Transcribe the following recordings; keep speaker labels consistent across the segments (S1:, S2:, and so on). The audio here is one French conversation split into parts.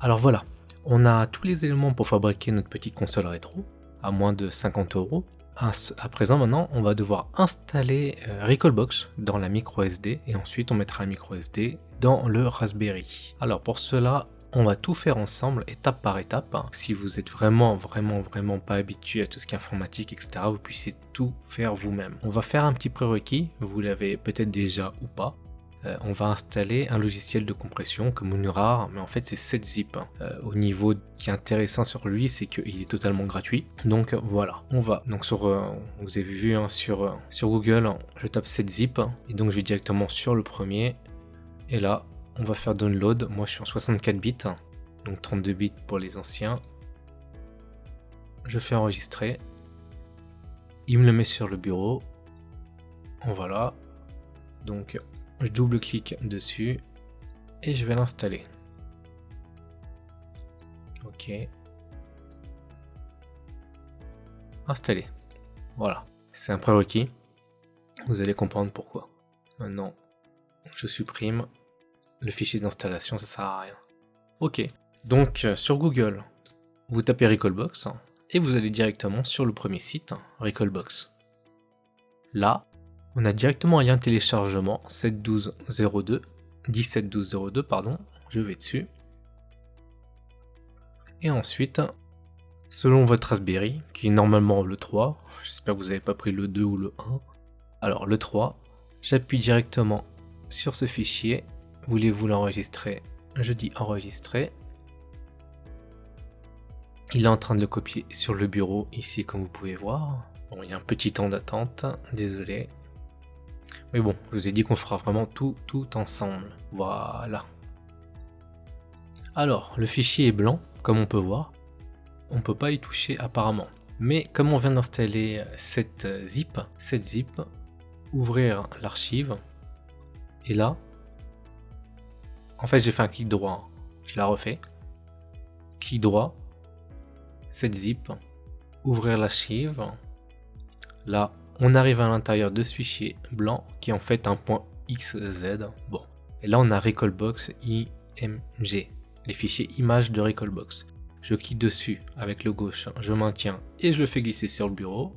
S1: Alors voilà, on a tous les éléments pour fabriquer notre petite console rétro à moins de 50 €. À présent, maintenant, on va devoir installer Recalbox dans la micro SD et ensuite on mettra la micro SD dans le Raspberry. Alors pour cela, on va tout faire ensemble, étape par étape. Si vous êtes vraiment pas habitué à tout ce qui est informatique, etc., vous puissiez tout faire vous-même. On va faire un petit prérequis, vous l'avez peut-être déjà ou pas. On va installer un logiciel de compression comme Moonrar, mais en fait c'est 7-zip. Au niveau qui est intéressant sur lui, c'est qu'il est totalement gratuit. Donc voilà, on va donc vous avez vu sur Google, je tape 7-zip et donc je vais directement sur le premier. Et là, on va faire download. Moi je suis en 64 bits, donc 32 bits pour les anciens. Je fais enregistrer. Il me le met sur le bureau. Voilà. Donc je double-clique dessus et je vais l'installer. Ok. Installer. Voilà. C'est un prérequis. Vous allez comprendre pourquoi. Maintenant, je supprime le fichier d'installation, ça sert à rien. Ok. Donc sur Google, vous tapez Recalbox et vous allez directement sur le premier site, Recalbox. Là, on a directement un lien téléchargement 171202, pardon, je vais dessus. Et ensuite, selon votre Raspberry, qui est normalement le 3, j'espère que vous n'avez pas pris le 2 ou le 1. Alors le 3, j'appuie directement sur ce fichier. Voulez-vous l'enregistrer? Je dis enregistrer. Il est en train de le copier sur le bureau ici, comme vous pouvez voir. Bon, il y a un petit temps d'attente, désolé. Mais bon, je vous ai dit qu'on fera vraiment tout ensemble. Voilà. Alors, le fichier est blanc, comme on peut voir. On peut pas y toucher apparemment. Mais comme on vient d'installer 7-zip, ouvrir l'archive. Et là, en fait j'ai fait un clic droit. Je la refais. Clic droit. 7-zip. Ouvrir l'archive. Là, on arrive à l'intérieur de ce fichier blanc qui est en fait un .xz. Bon. Et là, on a Recalbox img, les fichiers images de Recalbox. Je clique dessus avec le gauche, je maintiens et je le fais glisser sur le bureau.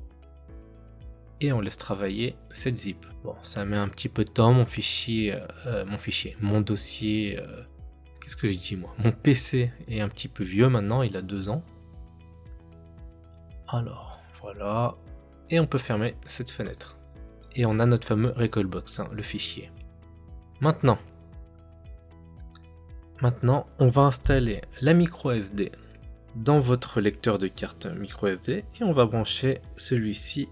S1: Et on laisse travailler 7-zip. Bon, ça met un petit peu de temps, mon dossier. Qu'est-ce que je dis moi? Mon PC est un petit peu vieux maintenant, il a 2 ans. Alors, voilà. Et on peut fermer cette fenêtre. Et on a notre fameux Recalbox, le fichier. Maintenant, on va installer la micro SD dans votre lecteur de carte micro SD et on va brancher celui-ci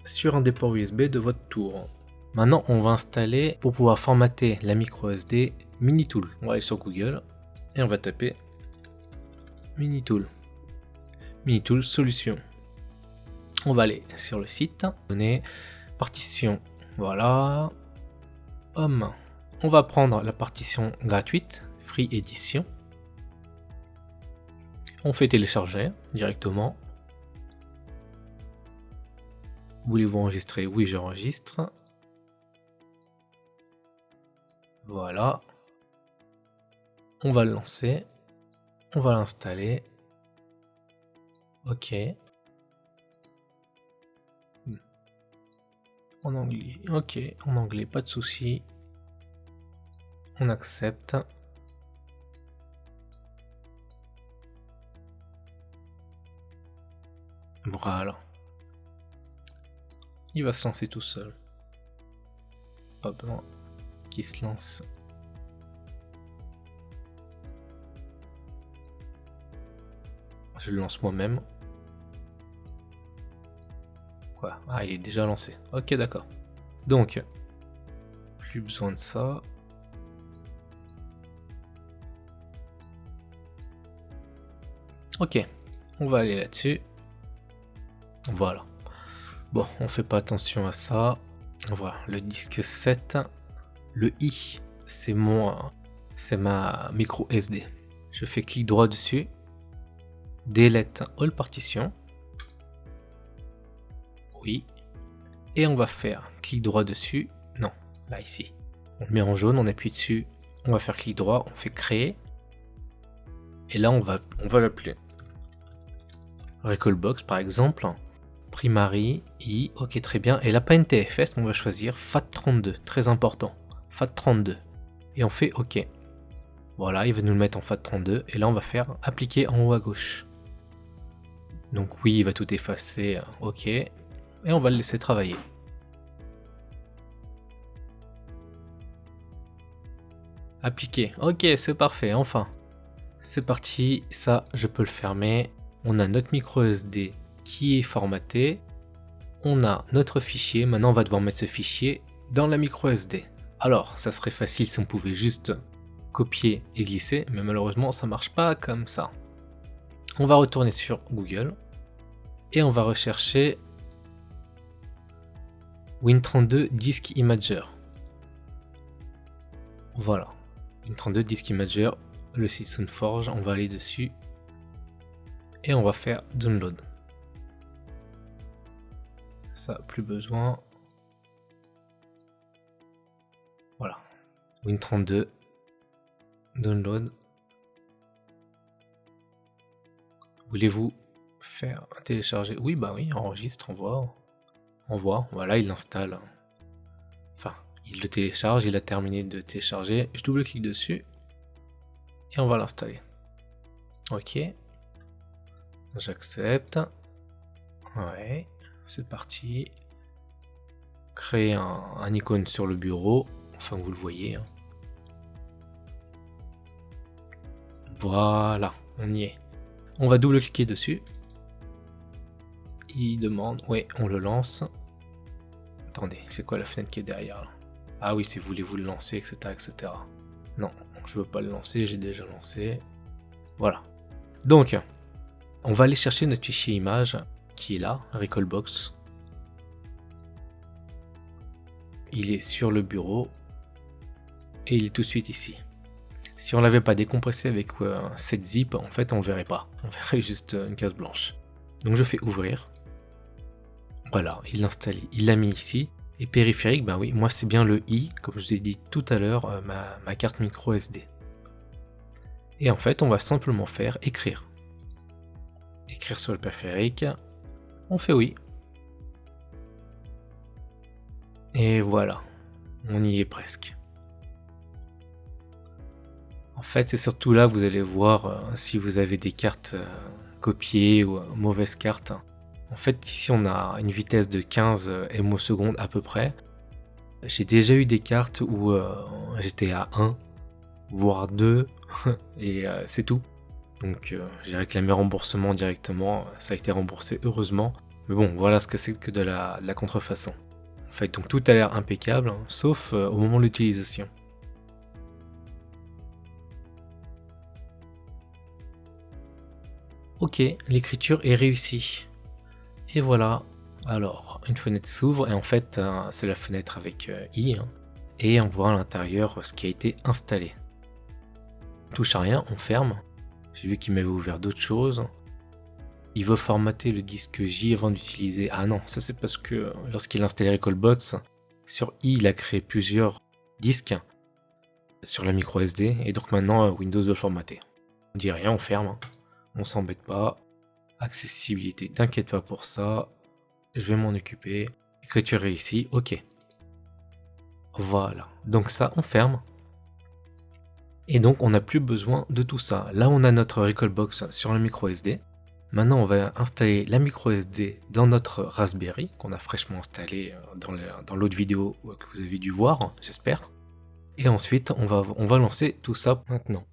S1: sur un des ports USB de votre tour. Maintenant, on va installer, pour pouvoir formater la micro SD, Minitool. On va aller sur Google et on va taper Minitool. Minitool solution. On va aller sur le site, donner partition, voilà. Home. On va prendre la partition gratuite, Free Edition. On fait télécharger directement. Voulez-vous enregistrer? Oui, j'enregistre. Voilà. On va le lancer. On va l'installer. Ok. En anglais. Ok, en anglais, pas de souci. On accepte. Voilà. Il va se lancer tout seul. Pas besoin qu'il se lance. Je le lance moi-même. Quoi? Ah, il est déjà lancé. Ok, d'accord. Donc, plus besoin de ça. Ok, on va aller là-dessus. Voilà. Bon, on fait pas attention à ça. Voilà, le disque 7. Le I, c'est ma micro SD. Je fais clic droit dessus. Delete all partition. Oui. Et on va faire clic droit dessus. Non, là ici. On le met en jaune, on appuie dessus. On va faire clic droit, on fait créer. Et là, on va l'appeler Recalbox par exemple. Primary, I, ok très bien. Et là, pas NTFS, on va choisir FAT32, très important. FAT32. Et on fait OK. Voilà, il va nous le mettre en FAT32. Et là, on va faire appliquer en haut à gauche. Donc oui, il va tout effacer, OK. Et on va le laisser travailler. Appliquer, ok, c'est parfait, enfin. C'est parti, ça, je peux le fermer. On a notre micro SD qui est formaté. On a notre fichier, maintenant on va devoir mettre ce fichier dans la micro SD. Alors, ça serait facile si on pouvait juste copier et glisser, mais malheureusement ça marche pas comme ça. On va retourner sur Google et on va rechercher Win32 Disk Imager. Voilà, Win32 Disk Imager, le site SoundForge, on va aller dessus et on va faire download. Ça, plus besoin. Voilà, Win32 download. Voulez-vous faire télécharger? Oui, bah oui, enregistre, envoie, voilà, il l'installe. Enfin, il le télécharge, il a terminé de télécharger. Je double-clique dessus et on va l'installer. Ok, j'accepte. Ouais, c'est parti. Créer un icône sur le bureau, enfin vous le voyez. Hein. Voilà, on y est. On va double-cliquer dessus. Il demande, ouais, on le lance. Attendez, c'est quoi la fenêtre qui est derrière là? Ah oui, si voulez-vous le lancer, etc., etc. Non, je veux pas le lancer, j'ai déjà lancé. Voilà. Donc, on va aller chercher notre fichier image qui est là, Recalbox. Il est sur le bureau et il est tout de suite ici. Si on l'avait pas décompressé avec cette zip, en fait, on verrait pas. On verrait juste une case blanche. Donc je fais ouvrir. Voilà, il l'installe, il l'a mis ici. Et périphérique, ben oui, moi c'est bien le i, comme je vous ai dit tout à l'heure, ma carte micro SD. Et en fait, on va simplement faire écrire. Écrire sur le périphérique. On fait oui. Et voilà, on y est presque. En fait, c'est surtout là que vous allez voir si vous avez des cartes copiées ou mauvaises cartes. En fait, ici on a une vitesse de 15 MO secondes à peu près. J'ai déjà eu des cartes où j'étais à 1, voire 2, et c'est tout. Donc j'ai réclamé remboursement directement, ça a été remboursé heureusement. Mais bon, voilà ce que c'est que de la contrefaçon. En fait, donc tout a l'air impeccable, hein, sauf au moment de l'utilisation. Ok, l'écriture est réussie. Et voilà, alors une fenêtre s'ouvre et en fait c'est la fenêtre avec i hein, et on voit à l'intérieur ce qui a été installé. On touche à rien, on ferme. J'ai vu qu'il m'avait ouvert d'autres choses. Il veut formater le disque J avant d'utiliser. Ah non, ça c'est parce que lorsqu'il a installé Recalbox, sur i il a créé plusieurs disques sur la micro SD et donc maintenant Windows veut le formater. On dit rien, on ferme, hein. On s'embête pas. Accessibilité, t'inquiète pas pour ça. Je vais m'en occuper. Écriture réussie, ok. Voilà, donc ça on ferme. Et donc on n'a plus besoin de tout ça. Là on a notre Recalbox sur le micro SD. Maintenant on va installer la micro SD dans notre Raspberry qu'on a fraîchement installé dans l'autre vidéo que vous avez dû voir, j'espère. Et ensuite on va lancer tout ça maintenant.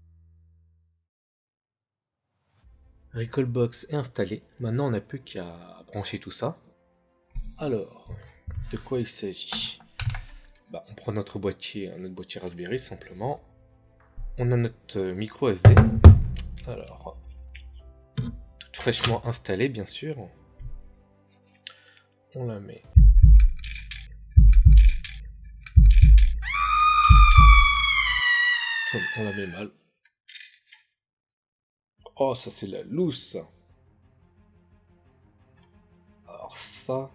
S1: Recalbox est installé. Maintenant on n'a plus qu'à brancher tout ça. Alors, de quoi il s'agit? Bah, on prend notre boîtier Raspberry simplement. On a notre micro SD. Alors, toute fraîchement installée bien sûr. On la met. On la met mal. Oh, ça c'est la loose. Alors ça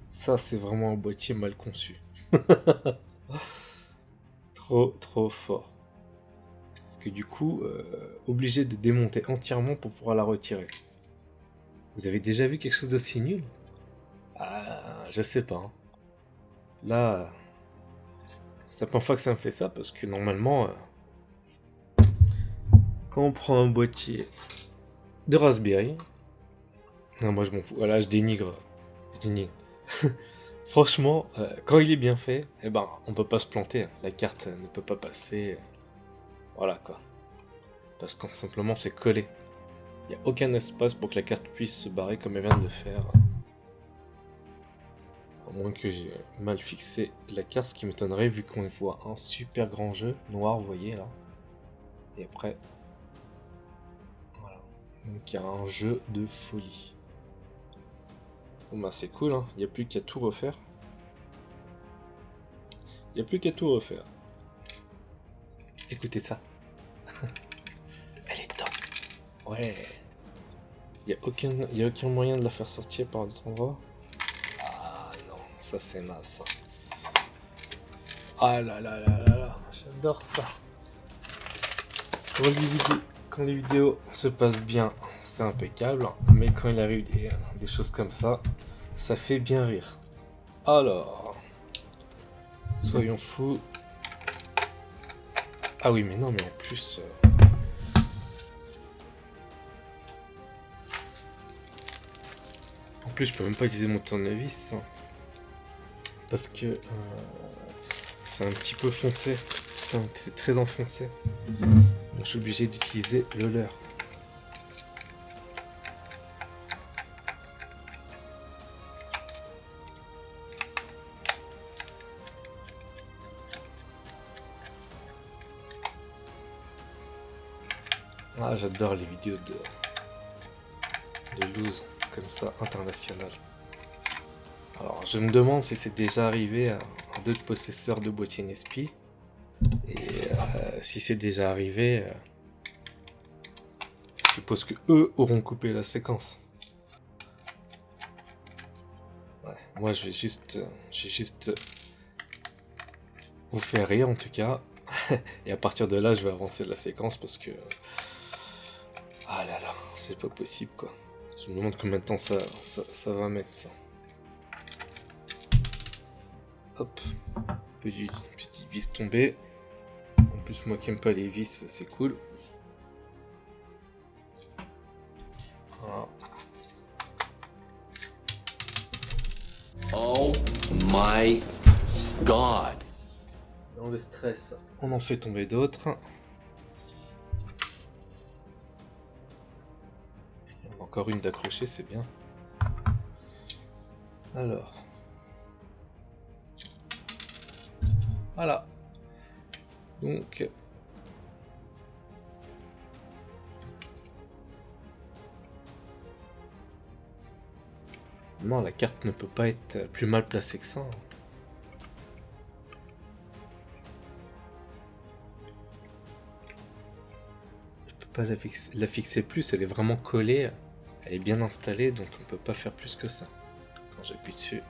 S1: c'est vraiment un boîtier mal conçu. Trop fort. Parce que du coup, obligé de démonter entièrement pour pouvoir la retirer. Vous avez déjà vu quelque chose d'aussi nul? Ah, je sais pas. Hein. Là, c'est la première fois que ça me fait ça parce que normalement, quand on prend un boîtier de Raspberry, non, moi je m'en fous. Voilà, je dénigre. Je dénigre. Franchement, quand il est bien fait, eh ben, on peut pas se planter. Hein. La carte ne peut pas passer. Voilà quoi. Parce que simplement c'est collé. Il n'y a aucun espace pour que la carte puisse se barrer comme elle vient de le faire. À moins que j'ai mal fixé la carte, ce qui m'étonnerait vu qu'on voit un super grand jeu noir, vous voyez là. Et après, voilà. Donc il y a un jeu de folie. Bon bah c'est cool, hein. Il n'y a plus qu'à tout refaire. Il n'y a plus qu'à tout refaire. Écoutez ça. Elle est top. Ouais. Il n'y a aucun moyen de la faire sortir par d'autres endroits. Ah non, ça c'est naze. Ah là là là là là, j'adore ça. Quand les vidéos se passent bien, c'est impeccable. Mais quand il arrive des choses comme ça, ça fait bien rire. Alors, soyons fous. Ah oui, mais non, mais en plus... En plus, je peux même pas utiliser mon tournevis. Hein, parce que c'est un petit peu foncé. C'est très enfoncé. Donc je suis obligé d'utiliser le leurre. Ah, j'adore les vidéos de loose comme ça, internationales. Alors, je me demande si c'est déjà arrivé à d'autres possesseurs de boîtiers NSP. Et si c'est déjà arrivé, je suppose que eux auront coupé la séquence. Ouais, moi, je vais juste vous faire rire en tout cas. Et à partir de là, je vais avancer la séquence parce que... Ah là là, c'est pas possible quoi. Je me demande combien de temps ça va mettre ça. Hop, petit vis tombé. En plus, moi qui aime pas les vis, c'est cool. Voilà.
S2: Oh my god.
S1: Dans le stress, on en fait tomber d'autres. Encore une d'accrocher, c'est bien. Alors. Voilà. Donc. Non, la carte ne peut pas être plus mal placée que ça. Je peux pas la fixer plus, elle est vraiment collée. Elle est bien installée, donc on peut pas faire plus que ça. Quand j'appuie dessus.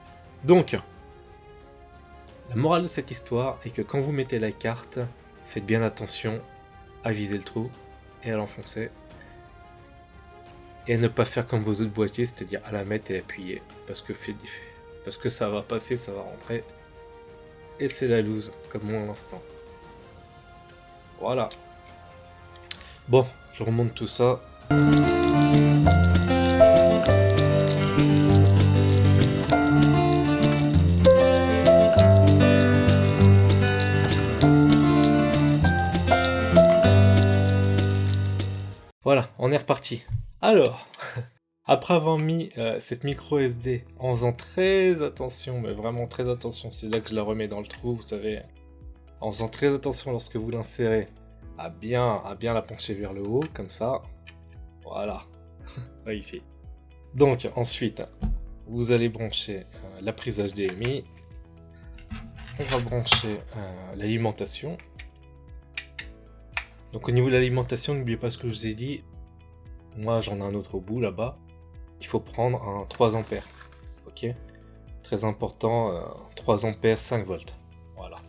S1: Donc, la morale de cette histoire est que quand vous mettez la carte, faites bien attention à viser le trou et à l'enfoncer. Et à ne pas faire comme vos autres boîtiers, c'est-à-dire à la mettre et appuyer. Parce que ça va passer, ça va rentrer. Et c'est la loose, comme moi à l'instant. Voilà. Bon, je remonte tout ça. Voilà, on est reparti. Alors, après avoir mis cette micro SD en faisant très attention, mais vraiment très attention, c'est là que je la remets dans le trou, vous savez, en faisant très attention lorsque vous l'insérez, à bien la pencher vers le haut, comme ça. Voilà, réussi. Donc ensuite, vous allez brancher la prise HDMI. On va brancher l'alimentation. Donc au niveau de l'alimentation, n'oubliez pas ce que je vous ai dit. Moi j'en ai un autre au bout là-bas. Il faut prendre un 3 ampères. Ok, très important, 3 ampères 5 volts. Voilà.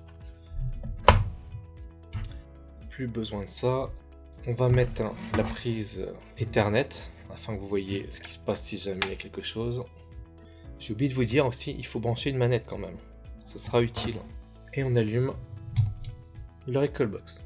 S1: plus besoin de ça. On va mettre la prise Ethernet afin que vous voyez ce qui se passe si jamais il y a quelque chose. J'ai oublié de vous dire aussi, il faut brancher une manette quand même. Ce sera utile. Et on allume le Recalbox.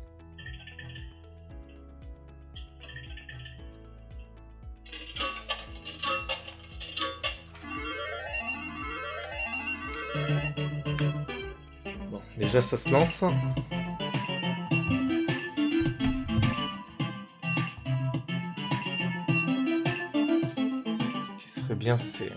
S1: Bon, déjà ça se lance. Ce qui serait bien, c'est...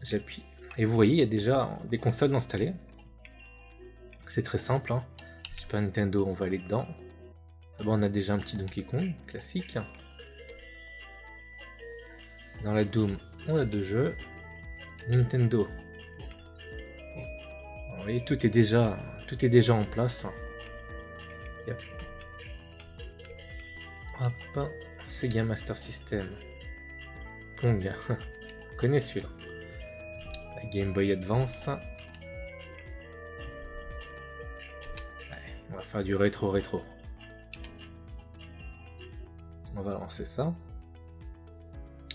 S1: J'appuie. Et vous voyez, il y a déjà des consoles installées. C'est très simple. Hein. Super Nintendo, on va aller dedans. D'abord, on a déjà un petit Donkey Kong classique. Dans la Doom, on a 2 jeux. Nintendo. Vous voyez, tout est déjà en place. Yep. Hop, Sega Master System. Pong. On connaît celui-là. La Game Boy Advance. On va faire du rétro. On va lancer ça.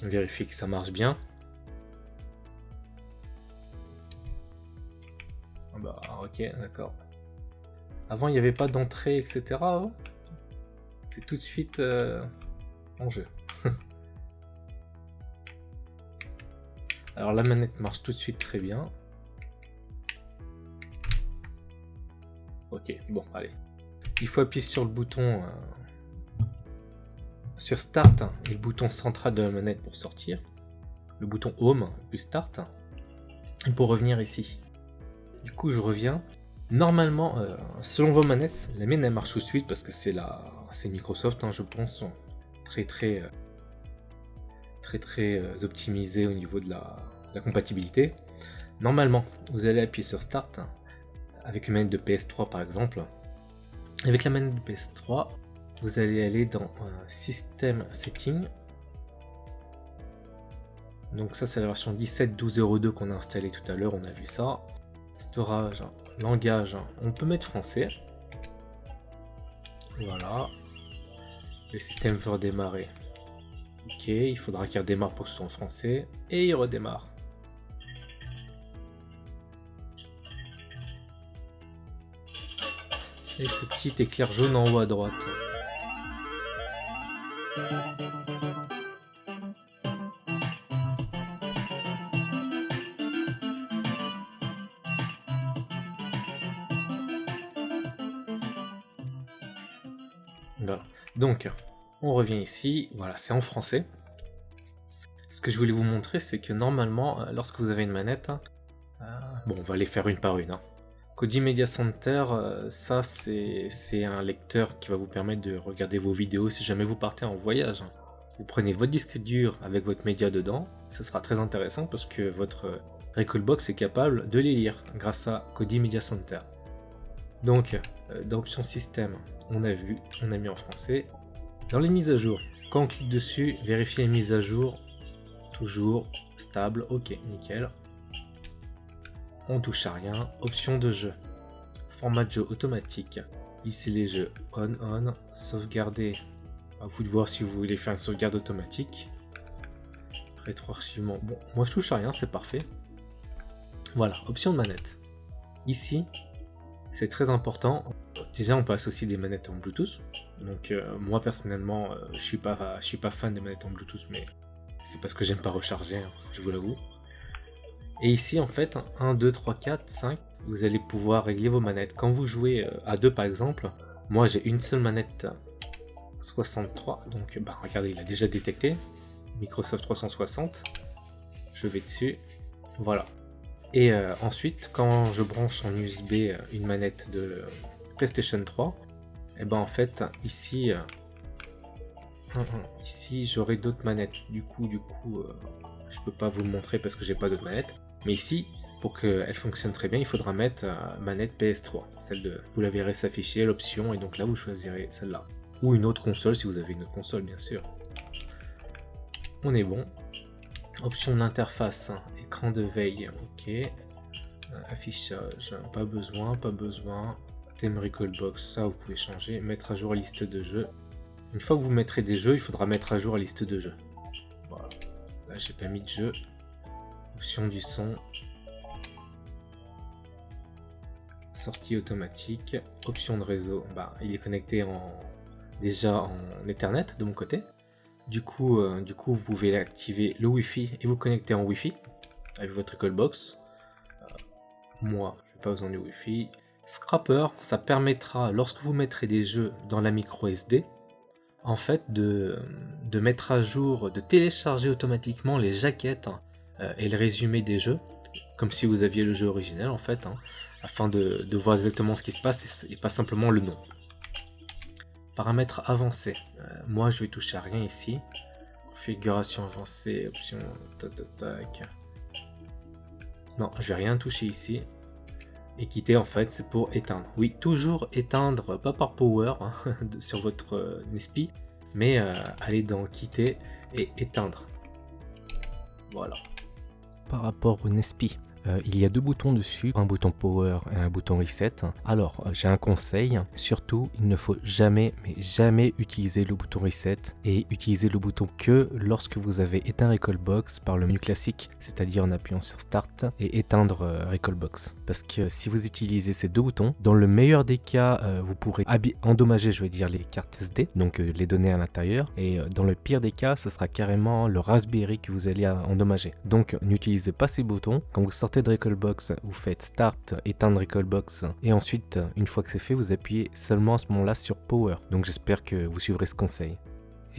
S1: On vérifie que ça marche bien. Bah ok, d'accord. Avant il n'y avait pas d'entrée, etc. Hein. C'est tout de suite en jeu. Alors la manette marche tout de suite très bien. Ok, bon, allez. Il faut appuyer sur le bouton sur Start et le bouton central de la manette pour sortir. Le bouton Home puis Start. Et pour revenir ici. Du coup, je reviens. Normalement, selon vos manettes, la mienne elle marche tout de suite parce que c'est Microsoft, hein, je pense, très optimisé au niveau de la compatibilité. Normalement, vous allez appuyer sur Start. Avec une manette de PS3 par exemple. Avec la manette de PS3, vous allez aller dans System Setting. Donc ça c'est la version 17.12.02 qu'on a installée tout à l'heure, on a vu ça. Storage, langage, on peut mettre français. Voilà. Le système veut redémarrer. Ok, il faudra qu'il redémarre pour que ce soit en français. Et il redémarre. C'est ce petit éclair jaune en haut à droite. Voilà. Donc, on revient ici. Voilà, c'est en français. Ce que je voulais vous montrer, c'est que normalement, lorsque vous avez une manette, bon, on va les faire une par une. Hein. Kodi Media Center, ça c'est un lecteur qui va vous permettre de regarder vos vidéos si jamais vous partez en voyage. Vous prenez votre disque dur avec votre média dedans, ça sera très intéressant parce que votre Recalbox est capable de les lire grâce à Kodi Media Center. Donc, dans l'option système, on a mis en français. Dans les mises à jour, quand on clique dessus, vérifiez les mises à jour, toujours stable, ok, nickel. On touche à rien. Option de jeu. Format de jeu automatique. Lisser les jeux on. Sauvegarder. À vous de voir si vous voulez faire une sauvegarde automatique. Rétroarchivement. Bon, moi je touche à rien, c'est parfait. Voilà, option de manette. Ici, c'est très important. Déjà, on peut associer des manettes en Bluetooth. Donc moi personnellement, je suis pas fan des manettes en Bluetooth, mais c'est parce que j'aime pas recharger, hein, je vous l'avoue. Et ici, en fait, 1, 2, 3, 4, 5, vous allez pouvoir régler vos manettes. Quand vous jouez à 2 par exemple, moi j'ai une seule manette 63, donc bah, regardez, il a déjà détecté. Microsoft 360. Je vais dessus. Voilà. Et ensuite, quand je branche en USB une manette de PlayStation 3, et ben en fait, ici j'aurai d'autres manettes. Du coup, je peux pas vous le montrer parce que j'ai pas d'autres manettes. Mais ici, pour qu'elle fonctionne très bien, il faudra mettre manette PS3. Vous la verrez s'afficher, l'option, et donc là vous choisirez celle-là. Ou une autre console si vous avez une autre console, bien sûr. on est bon. Option d'interface, écran de veille, ok. Affichage, pas besoin, pas besoin. Thème Recalbox, ça vous pouvez changer. Mettre à jour la liste de jeux. Une fois que vous mettrez des jeux, il faudra mettre à jour la liste de jeux. Voilà. Là, j'ai pas mis de jeu. Option du son. Sortie automatique. Option de réseau. Bah, il est connecté déjà en Ethernet de mon côté. Du coup, vous pouvez activer le Wi-Fi et vous connecter en Wi-Fi avec votre Recalbox. Moi, je n'ai pas besoin du Wi-Fi. Scrapper, ça permettra, lorsque vous mettrez des jeux dans la micro SD, en fait, de mettre à jour, de télécharger automatiquement les jaquettes et le résumé des jeux, comme si vous aviez le jeu original, en fait, afin de voir exactement ce qui se passe et pas simplement le nom. Paramètres avancés. Moi, je vais toucher à rien ici. Configuration avancée, option... Tac. Non, je vais rien toucher ici. Et quitter, en fait, c'est pour éteindre. Oui, toujours éteindre, pas par power sur votre NESPI, mais aller dans quitter et éteindre. Voilà. Par rapport au NESPI, il y a deux boutons dessus, un bouton power et un bouton reset. Alors, j'ai un conseil, surtout, il ne faut jamais, mais jamais utiliser le bouton reset et utiliser le bouton que lorsque vous avez éteint Recalbox par le menu classique, c'est-à-dire en appuyant sur Start et éteindre Recalbox. Parce que si vous utilisez ces deux boutons, dans le meilleur des cas, vous pourrez endommager, je vais dire, les cartes SD, donc les données à l'intérieur, et dans le pire des cas, ce sera carrément le Raspberry que vous allez endommager. Donc, n'utilisez pas ces boutons. Quand vous sortez de Recalbox, vous faites Start, éteindre Recalbox, et ensuite, une fois que c'est fait, vous appuyez seulement à ce moment-là sur Power. Donc j'espère que vous suivrez ce conseil.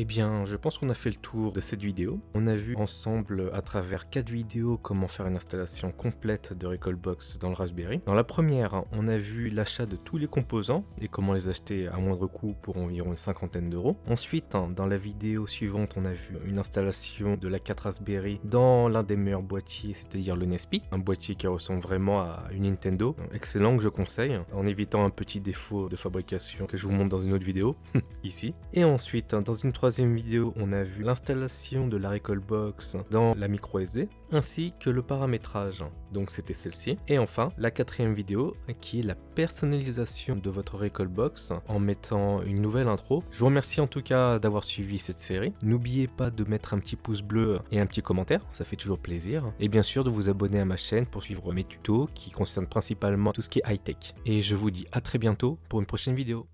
S1: Eh bien, je pense qu'on a fait le tour de cette vidéo. On a vu ensemble à travers 4 vidéos comment faire une installation complète de Recalbox dans le Raspberry. Dans la première, on a vu l'achat de tous les composants et comment les acheter à moindre coût pour environ une cinquantaine d'euros. Ensuite, dans la vidéo suivante, on a vu une installation de la 4 Raspberry dans l'un des meilleurs boîtiers, c'est-à-dire le NESPI. Un boîtier qui ressemble vraiment à une Nintendo. Excellent, que je conseille, en évitant un petit défaut de fabrication que je vous montre dans une autre vidéo, ici. Et ensuite, dans une troisième vidéo, on a vu l'installation de la Recalbox dans la micro SD, ainsi que le paramétrage, donc c'était celle-ci. Et enfin, la quatrième vidéo, qui est la personnalisation de votre Recalbox en mettant une nouvelle intro. Je vous remercie en tout cas d'avoir suivi cette série. N'oubliez pas de mettre un petit pouce bleu et un petit commentaire, ça fait toujours plaisir. Et bien sûr de vous abonner à ma chaîne pour suivre mes tutos qui concernent principalement tout ce qui est high-tech. Et je vous dis à très bientôt pour une prochaine vidéo.